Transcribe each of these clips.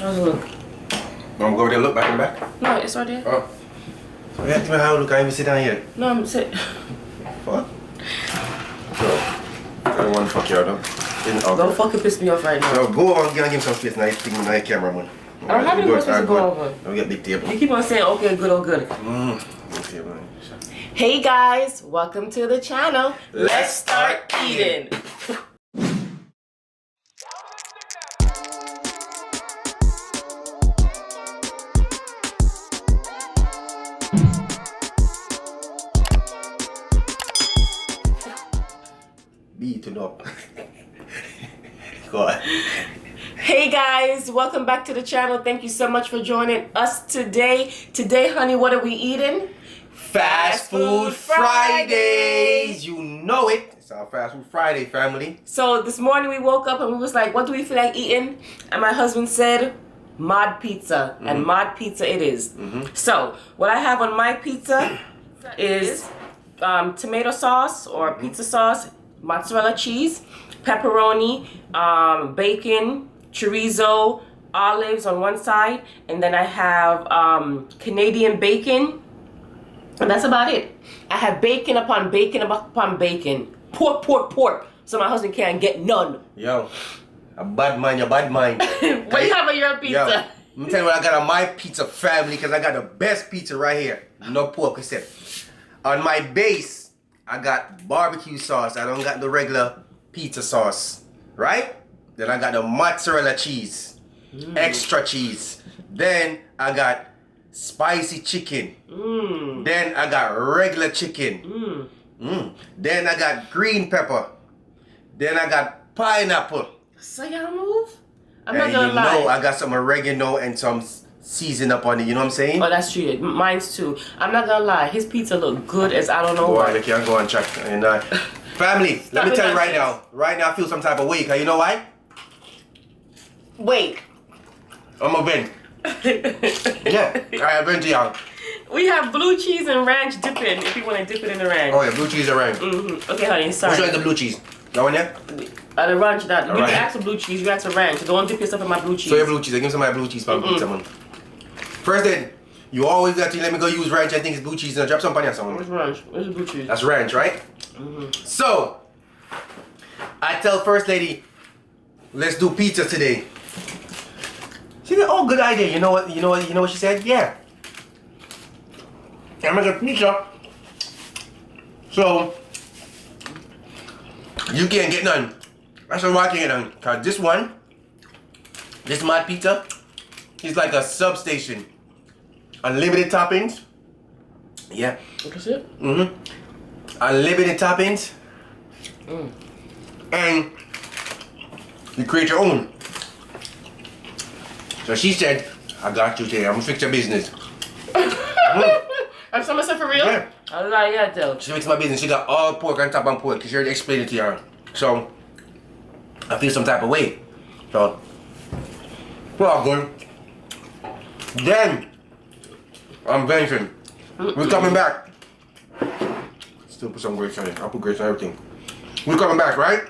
How's it look? I'm going to look back in the back. No, it's right there. Oh. So you have to know how to look. I even sit down here. No, I'm sitting. What? So, I don't want to fuck you out, though. Don't fucking piss me off right now. No, go on, give him some space. Nice thing, nice camera, man. I don't have any more space to go over. Don't get big table. You keep on saying, okay, good, oh, good. Okay, man. Hey guys, welcome to the channel. Let's start eating. Beaten up. Go on. Hey guys, welcome back to the channel. Thank you so much for joining us today. Today, honey, what are we eating? Fast Food Fridays. You know it. It's our Fast Food Friday, family. So this morning we woke up and we was like, what do we feel like eating? And my husband said, mod pizza. And mod pizza it is. So what I have on my pizza is tomato sauce or pizza sauce, mozzarella cheese, pepperoni, bacon, chorizo, olives on one side, and then I have Canadian bacon, and that's about it. I have bacon upon bacon upon bacon. Pork, pork, pork. So my husband can't get none. Yo, a bad mind, your bad mind. What do you have on your pizza? Yo, let me tell you what I got on my pizza, family, because I got the best pizza right here. No pork, except on my base, I got barbecue sauce. I don't got the regular pizza sauce, right? Then I got the mozzarella cheese, extra cheese. Then I got spicy chicken. Then I got regular chicken. Then I got green pepper. Then I got pineapple. So y'all move? I'm And not gonna lie. you know I got some oregano and some season up on it. You know what I'm saying? Oh, that's true. Mine's too. I'm not gonna lie. His pizza look good as I don't know Boy, what. they can't go and check. And family, let me tell you right now. Right now I feel some type of way. Cause you know why? Wait. I'm a vent. Yeah, I vent y'all. We have blue cheese and ranch dipping if you want to dip it in the ranch. Oh yeah, blue cheese around. Okay, honey, sorry. Which one is the blue cheese? That one there? The ranch, that. You Alright. can ask for blue cheese, you ask for ranch. Don't dip yourself in my blue cheese. So your blue cheese. I give me some of my blue cheese for pizza, man. First then, you always got to let me go use ranch. I think it's blue cheese and drop some on here somewhere. Where's ranch? Where's the blue cheese? That's ranch, right? So, I tell first lady, let's do pizza today. She said, oh, good idea. You know what she said? Yeah. I'm gonna get pizza. So, you can't get none. That's why I can't get none. Cause this mod pizza, is like a substation. Unlimited toppings. Yeah. That's it? Unlimited toppings. And you create your own. So she said, I got you today. I'm gonna fix your business. I'm someone said for real? Yeah. I was like, yeah, though. She fixed my business. She got all pork on top and pork. Cause she already explained it to you. So I feel some type of way. So we're all good. Then I'm Vincent. We're coming back. Still put some grapes on it. I'll put grapes on everything. We're coming back, right?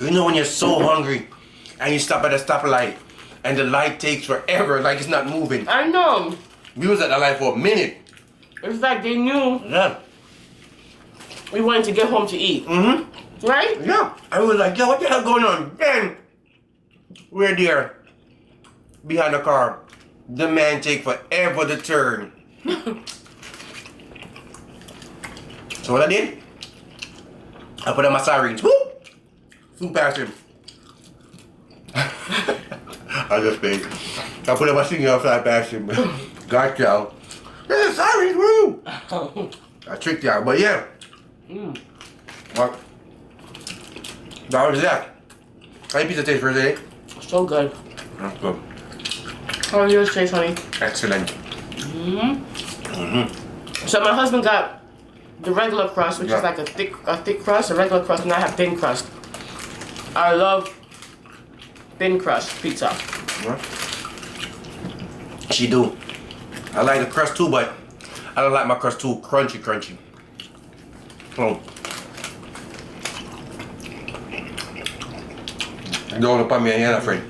You know when you're so hungry and you stop at a stoplight and the light takes forever, like it's not moving. I know. We was at the light for a minute. It's like they knew Yeah. we wanted to get home to eat. Right? Yeah. I was like, yo, what the hell going on? Then we're there behind the car. The man take forever to turn. So what I did? I put on my sirens. Whoop! Flew past him. I just paid. I put on my singing outside past him. Got y'all. There's sirens, woo! I tricked y'all, but yeah. What? That was that. How your pizza taste for today? So good. That's good. How does yours taste, honey? Excellent. So my husband got the regular crust, which is like a thick crust, a regular crust, and I have thin crust. I love thin crust pizza. She do. I like the crust too, but I don't like my crust too crunchy. Oh. Don't look at me and you're not friend.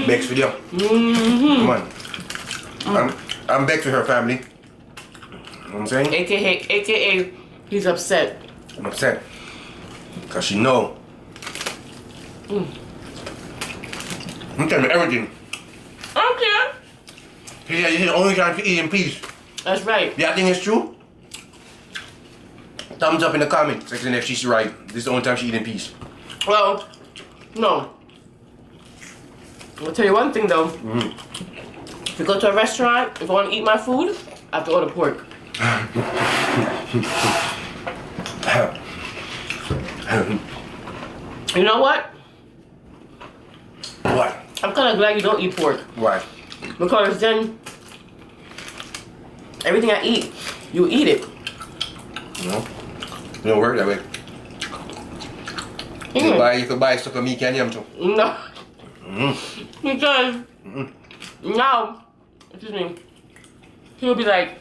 Bex with you. Come on. I'm Bex with her family. You know what I'm saying? AKA, he's upset. I'm upset. Because she know. I'm telling you everything. I don't care. Yeah, this is the only time she eat in peace. That's right. Yeah, I think it's true. Thumbs up in the comment section if she's right. This is the only time she eat in peace. Well, no. I'll tell you one thing though. If you go to a restaurant, if I want to eat my food, I have to order pork. You know what? What? I'm kind of glad you don't eat pork. Why? Because then, everything I eat, you eat it. No. It don't work that way. You could buy stuff of me, can you? No. Because now, excuse me, he'll be like,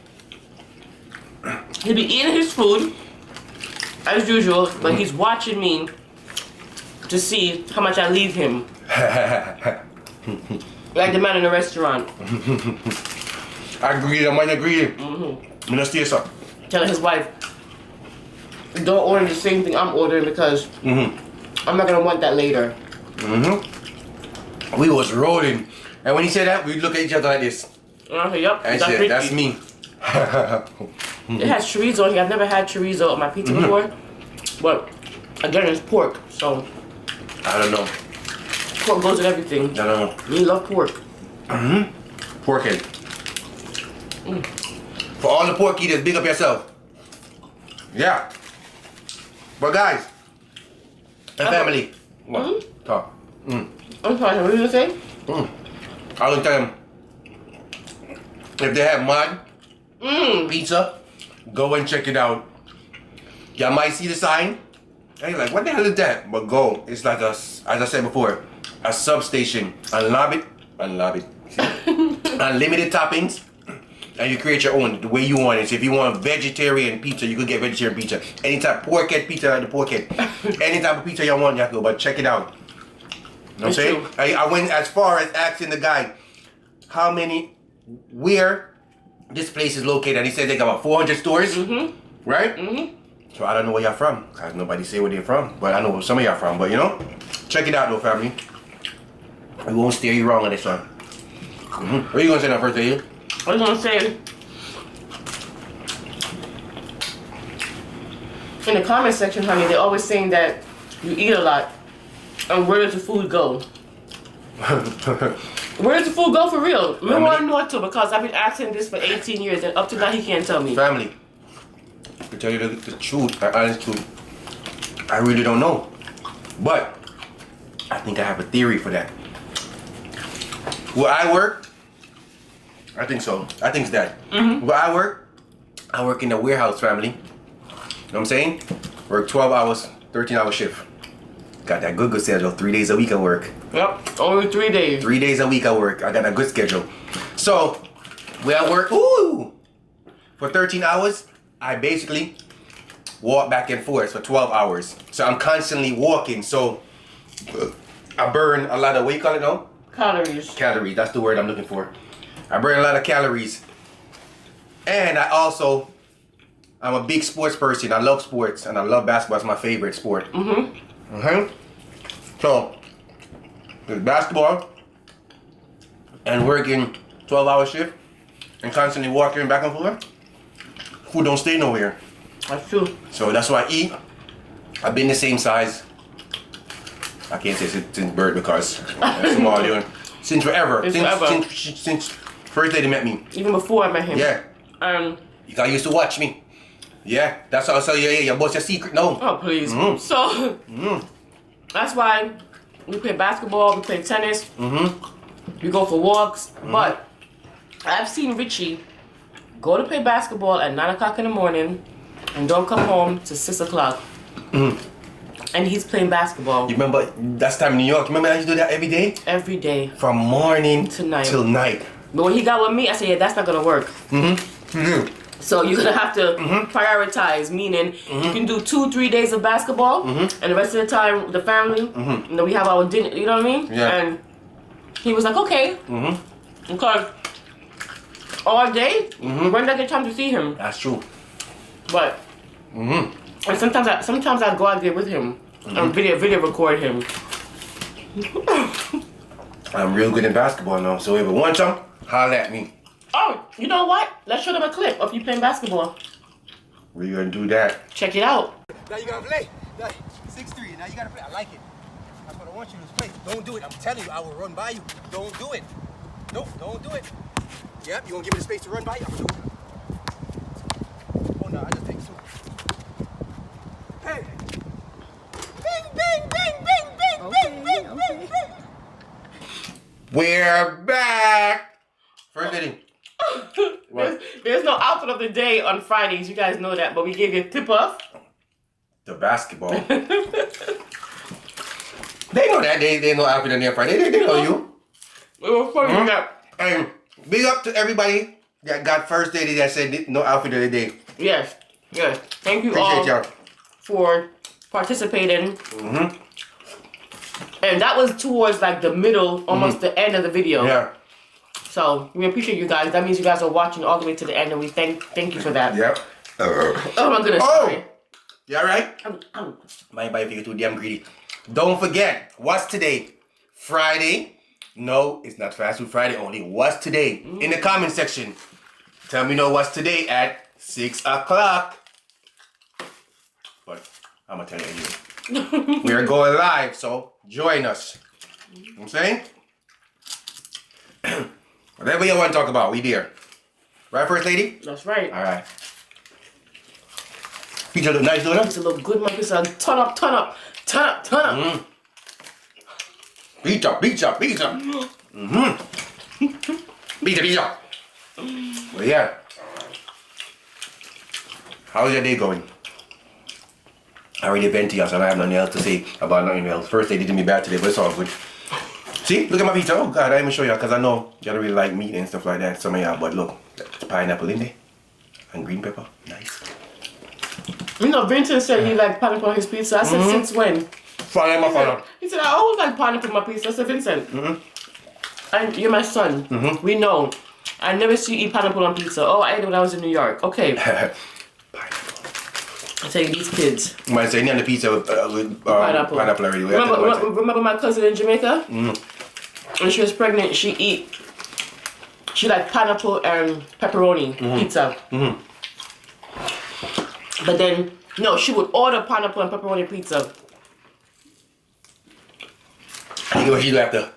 he'll be eating his food as usual, but he's watching me to see how much I leave him. Like the man in the restaurant. I agree, I might agree. I'm gonna stay so. Telling his wife, don't order the same thing I'm ordering because I'm not gonna want that later. We was rolling, and when he said that, we look at each other like this. And I said, yep, And I said, that's me. It has chorizo in here. I've never had chorizo on my pizza before, but again, it's pork, so I don't know. pork goes with everything. I don't know. We love pork. Pork head. For all the pork eaters, big up yourself. Yeah. But guys, and family. What? Talk. I'm sorry, what did you say? I will tell them, if they have mod pizza, go and check it out. You might see the sign, and you're like, what the hell is that? But go. It's like a, as I said before, a substation. Unlimited toppings, and you create your own the way you want it. So if you want vegetarian pizza, you could get vegetarian pizza. Any type pork head pizza, like the pork head. Any type of pizza you want, you have to go. But check it out. You know what I'm saying? I went as far as asking the guy where this place is located. And he said they got about 400 stores, right? So I don't know where y'all from, cause nobody say where they're from. But I know where some of y'all from. But you know, check it out though, family. We won't steer you wrong on this one. What are you gonna say now first, are you? I was gonna say, in the comment section, honey, they're always saying that you eat a lot. And where does the food go? Where does the food go for real? We want to know too, because I've been asking this for 18 years and up to now he can't tell me. Family, to tell you the truth, the honest truth, I really don't know. But I think I have a theory for that. Where I work, I think so. I think it's that. Where I work in the warehouse, family. You know what I'm saying? Work 12 hours, 13-hour shift. Got that good schedule. 3 days a week I work. Yep, only 3 days. 3 days a week I work. I got a good schedule. So, where I work, for 13 hours, I basically walk back and forth for 12 hours. So I'm constantly walking. So I burn a lot of, what you call it now? Calories. Calories, that's the word I'm looking for. I burn a lot of calories. And I'm a big sports person. I love sports and I love basketball. It's my favorite sport. So, with basketball and working 12-hour shift and constantly walking back and forth, food don't stay nowhere. That's true. So that's why I eat. I've been the same size. I can't say since birth because I'm small, you know. Since forever. Since first day they met me. Even before I met him. Yeah. You guys used to watch me. Yeah, that's how I tell you, your boss your secret. No. Oh, please. So, that's why we play basketball, we play tennis, we go for walks. But I've seen Richie go to play basketball at 9 o'clock in the morning and don't come home till 6 o'clock. And he's playing basketball. You remember that's time in New York? Remember I used to do that every day? Every day. From morning to night. till night. But when he got with me, I said, yeah, that's not gonna work. So you're gonna have to prioritize, meaning you can do 2-3 days of basketball, and the rest of the time with the family. You know, we have our dinner. You know what I mean? Yeah. And he was like, okay, because all day, when did I get time to see him? That's true. But and sometimes I go out there with him and video record him. I'm real good in basketball now, so if you want some, holler at me. Oh, you know what? Let's show them a clip of you playing basketball. We're gonna do that. Check it out. Now you gotta play. 6'3", now you gotta play. I like it. That's what I want you to play. Don't do it. I'm telling you, I will run by you. Don't do it. No, don't do it. Yep, you gonna give me the space to run by you? I'm gonna do it. Oh no, I just take two. Hey! Bing, bing, bing, bing, bing, bing, bing, bing, bing. We're back! First hitting. There's no outfit of the day on Fridays. You guys know that, but we gave you a tip off. The basketball. They know that. They know outfit in there Friday. They know you. It was funny that. And big up to everybody that got first dated that said no outfit of the day. Yes. Thank you Appreciate all y'all for participating. And that was towards like the middle, almost the end of the video. Yeah. So we appreciate you guys. That means you guys are watching all the way to the end, and we thank you for that. Yep. Oh my goodness. Sorry. You alright? My body figure too damn greedy. Don't forget, what's today? Friday? No, it's not Fast Food Friday only. What's today? In the comment section. Tell me what's today at 6 o'clock. But I'm gonna tell you anyway. We are going live, so join us. You know what I'm saying? Whatever you want to talk about, we there. Right, First Lady? That's right. Alright. Pizza look nice, don't it? Pizza look good, my pizza. Turn up. Pizza. Pizza. Well, yeah. How's your day going? I already vented you, so I have nothing else to say about nothing else. First, they did me bad today, but it's all good. See, look at my pizza. Oh God, I didn't even show you because I know you don't really like meat and stuff like that. Some of y'all, but look, there's pineapple in there and green pepper. Nice. You know, Vincent said he liked pineapple on his pizza. I said, since when? Follow. He said, I always like pineapple on my pizza. I said, Vincent, you're my son. We know. I never see you eat pineapple on pizza. Oh, I ate it when I was in New York. Okay. Pineapple. I tell you, these kids. You might say, on the pizza with pineapple already. Remember my cousin in Jamaica? When she was pregnant, she liked pineapple and pepperoni pizza. But then, no, she would order pineapple and pepperoni pizza. I think what you have to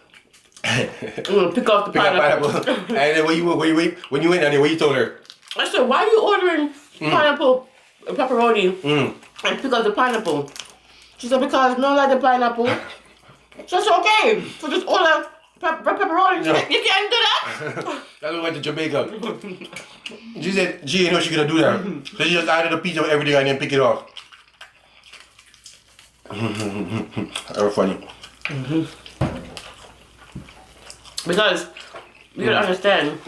pick off the pineapple. And then when you went down there, what you told her? I said, why are you ordering pineapple and pepperoni and pick up the pineapple? She said, because no like the pineapple. So it's okay. So just order pepperoni. She said, you can't do that. That's when we went to Jamaica. She said she didn't know she could do that. So she just added a piece of everything and then pick it off. That was funny. Because you don't understand,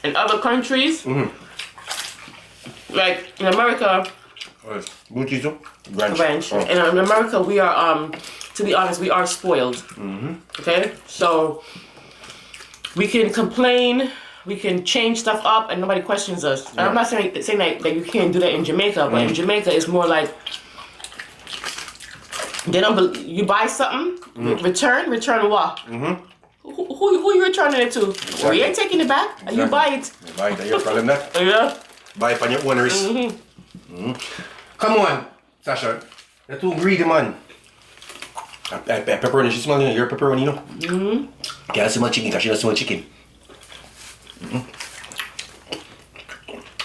in other countries, like in America, Ranch. In America, we are, to be honest, we are spoiled. Okay, so we can complain, we can change stuff up, and nobody questions us. And I'm not saying that you can't do that in Jamaica, but in Jamaica, it's more like they don't. You buy something, return what? Who you returning it to? Exactly. Well, you ain't taking it back. Exactly. You buy it. You buy it. That's your problem, that. Yeah. Buy it on your own risk. Come on, Sasha. You're too greedy, man. Pepperoni. She smells your pepperoni, you know? Can't smell chicken because she doesn't smell chicken.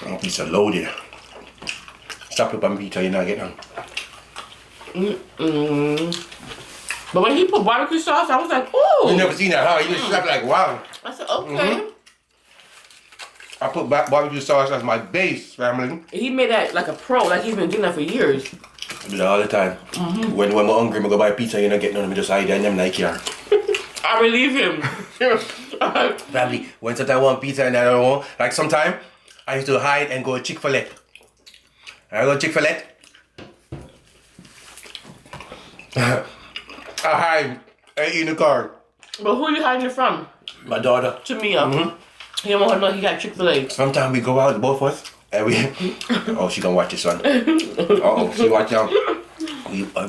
Oh, pizza loaded. Stop it on pizza, you're not getting on. But when he put barbecue sauce, I was like, ooh. You never seen that, huh? You just slapped like, wow. I said, okay. I put barbecue sauce as my base, family. He made that like a pro, like he's been doing that for years. I do that all the time. When I'm hungry, I go buy pizza, you know, get none of me just hide and I'm like, here. I believe him. Family, when sometimes I want pizza and I don't want, like sometimes, I used to hide and go to Chick-fil-A. I go to Chick-fil-A. I hide and eat in the car. But who are you hiding it from? My daughter. To me, He don't want to know he got Chick-fil-A. Sometimes we go out, both of us, and we. Oh, she gonna watch this one. Oh, she watch out.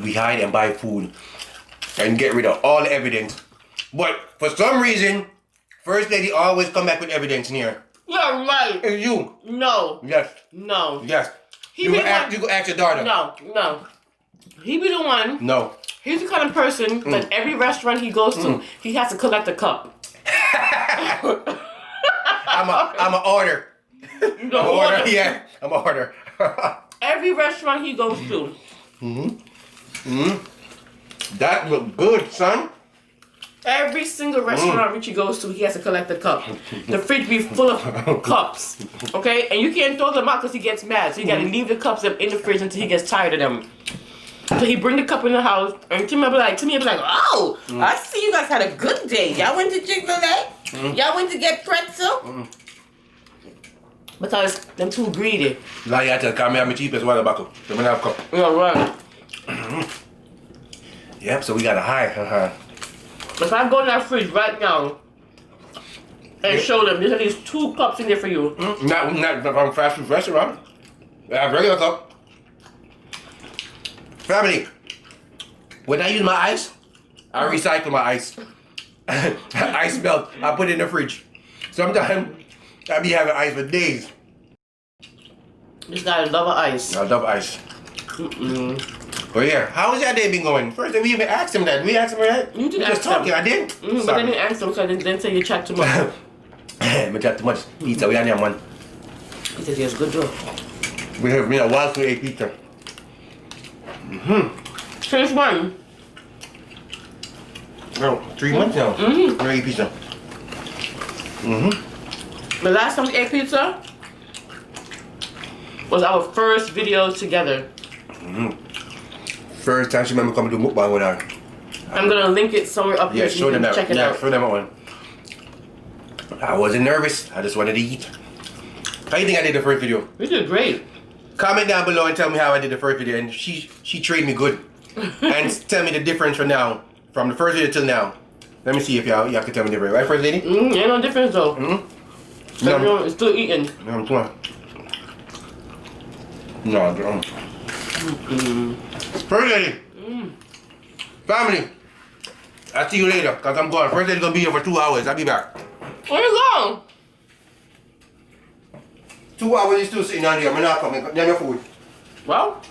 We hide and buy food and get rid of all the evidence. But for some reason, First Lady always come back with evidence in here. You're right. It's you. No. Yes. No. Yes. He You be go the one. you go ask your daughter. No. He be the one. No. He's the kind of person that every restaurant he goes to, he has to collect a cup. I'm a order. You don't order. Yeah, I'm a order. Every restaurant he goes to. That look good, son. Every single restaurant which he goes to, he has to collect a cup. The fridge be full of cups, okay? And you can't throw them out because he gets mad. So you gotta leave the cups up in the fridge until he gets tired of them. So he bring the cup in the house, and Timmy be like, oh, I see you guys had a good day. Y'all went to Chick-fil-A? Y'all went to get pretzel? Because them too greedy. Now you have to come here, my cheapest water bottle. So I'm gonna have a cup. Yeah, right. Yep, so we gotta hide. If I go in that fridge right now and show them, there's at least 2 cups in there for you. Not from fast food restaurant. I have regular cup. Family, when I use my ice, I recycle my ice. Ice melt, I put it in the fridge. Sometimes I be having ice for days. This guy love ice. I love ice. But yeah, how has your day been going? First, we even asked him that. We asked him that. You did We ask just talking. him. I did. But they didn't answer him, so I didn't say you chat too much. We chat too much. Pizza, we only have one. He says he has good job. We have been a while to eat pizza. Since when? No, 3 months now. We eat pizza. The last time we ate pizza was our first video together. First time she remember coming to Mukbang with her. I'm gonna link it somewhere up here Yeah, so show you them can that. check it Yeah, out. show them that one. I wasn't nervous. I just wanted to eat. How do you think I did the first video? You did great. Comment down below and tell me how I did the first video. And she treated me good. And tell me the difference from now, from the first video till now. Let me see if y'all can tell me the difference. Right, First Lady? Ain't no difference though. Everyone is still eating. No, I'm trying. No, First Lady. Family. I'll see you later, because I'm going. First Lady's going to be here for 2 hours. I'll be back. Where you going? 2 hours, you still sitting down here. I'm not coming. Name your food. Well,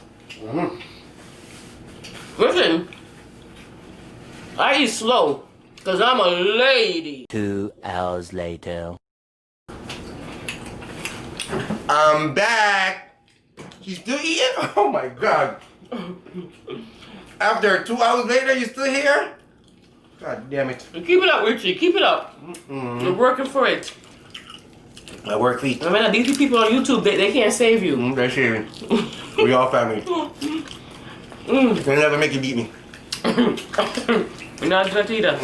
listen, I eat slow, because I'm a lady. 2 hours later. I'm back. He's still eating? Oh my God. After 2 hours later, you still here? God damn it. Keep it up, Richie. Keep it up. You're working for it. My work feet. I mean, these people on YouTube, they can't save you. They're sharing. We all family. They'll never make you beat me. You're not that either.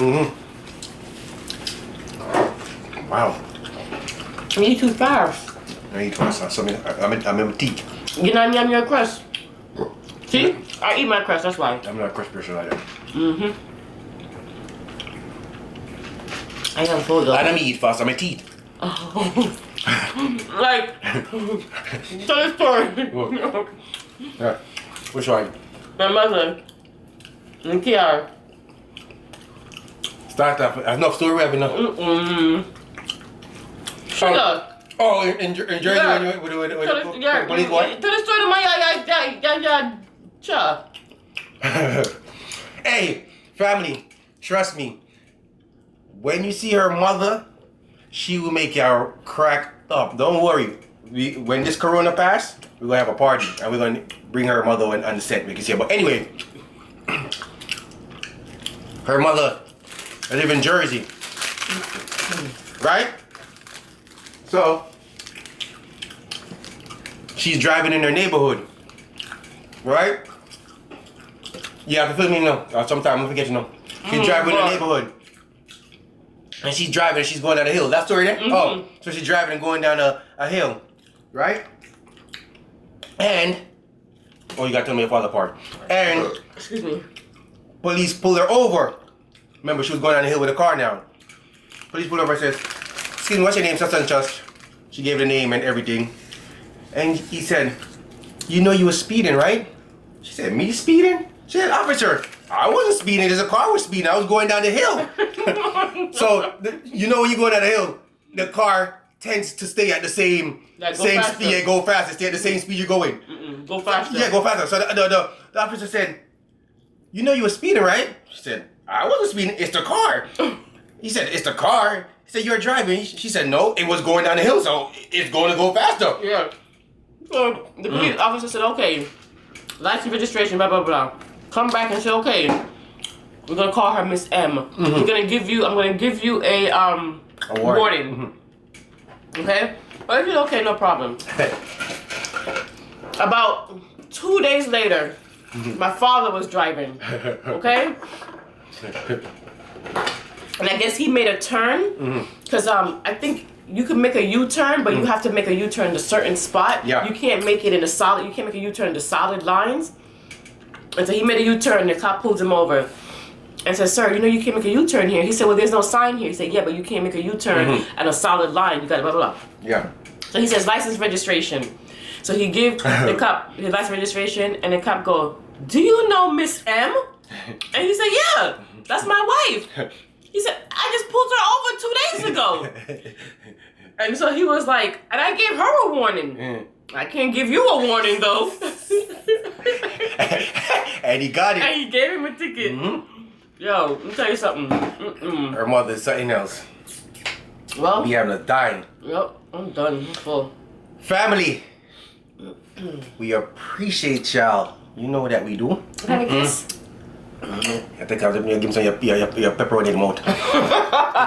Wow. You eat too fast. I eat twice. I'm in teeth. You're not yum your crust. See? I eat my crust, that's why. I'm not a crust person like that. I am full though. I don't eat fast. I'm in teeth. Like, tell the story. Yeah. Which one? My mother and Kiara. Start off. Enough story. We have enough. Shut up. Oh, in Jersey, Yeah. when Yeah, police what? tell the story to my cha. Hey, family, trust me. When you see her mother, she will make y'all crack up. Don't worry. When this corona pass, we're gonna have a party and we're gonna bring her mother on the set. We can see her. But anyway, her mother live in Jersey, right? So she's driving in her neighborhood, right? You have to feel me now. Sometimes I forget you know. She's driving in the neighborhood. And she's driving and she's going down a hill. That story there? Oh, so she's driving and going down a hill. right? And oh, you gotta tell me your father part. And excuse me. Police pulled her over. Remember, she was going down the hill with a car now. Police pulled over and says, "Excuse me, what's your name, such and such?" She gave the name and everything. And he said, "You know you were speeding, right?" She said, "Me speeding?" She said, "Officer, I wasn't speeding. There's a car was speeding. I was going down the hill." So, you know when you go down the hill, the car tends to stay at the same speed, go faster, stay at the same speed you're going. Go faster. Yeah, go faster. So the officer said, "You know you were speeding, right?" She said, "I wasn't speeding. It's the car." He said, "It's the car." He said, "You're driving." She said, "No, it was going down the hill, so it's going to go faster." Yeah. So the police officer said, "Okay, license registration, blah blah blah." Come back and say, "Okay, we're gonna call her Miss M. I'm gonna give you a warning." Okay? But I said, "Okay, no problem." About 2 days later, my father was driving. Okay? And I guess he made a turn. Because I think you can make a U-turn, but you have to make a U-turn in a certain spot. Yeah. You can't make it in you can't make a U-turn into solid lines. And so he made a U-turn, the cop pulled him over and said, "Sir, you know you can't make a U-turn here." He said, "Well, there's no sign here." He said, "Yeah, but you can't make a U-turn at a solid line. You got to blah, blah, blah." Yeah. So he says, "License registration." So he give the cop his license registration, and the cop go, "Do you know Miss M?" And he said, "Yeah, that's my wife." He said, "I just pulled her over 2 days ago." And so he was like, "And I gave her a warning." "I can't give you a warning, though." And he got it. And he gave him a ticket. Yo, let me tell you something. Her mother's something else. Well, We having a dying. yep, I'm done. I'm full. Family, we appreciate y'all. You know that we do. Have a kiss. I think I'll give him some your pepperoni in the mouth.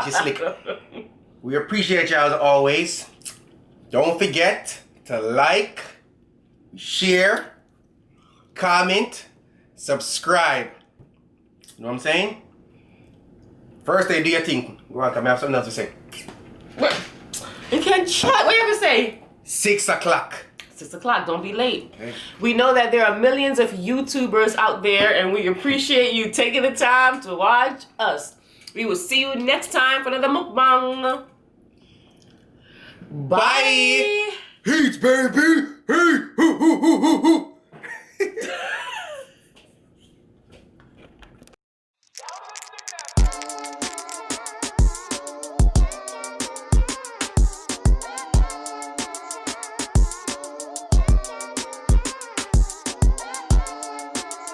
She's slick. We appreciate y'all as always. Don't forget to like, share, comment, subscribe. You know what I'm saying? First day, do your thing. You're welcome. I have something else to say. What? You can't chat. What do you have to say? 6 o'clock. 6 o'clock. Don't be late. Okay. We know that there are millions of YouTubers out there, and we appreciate you taking the time to watch us. We will see you next time for another mukbang. Bye. Heat, baby! Heat!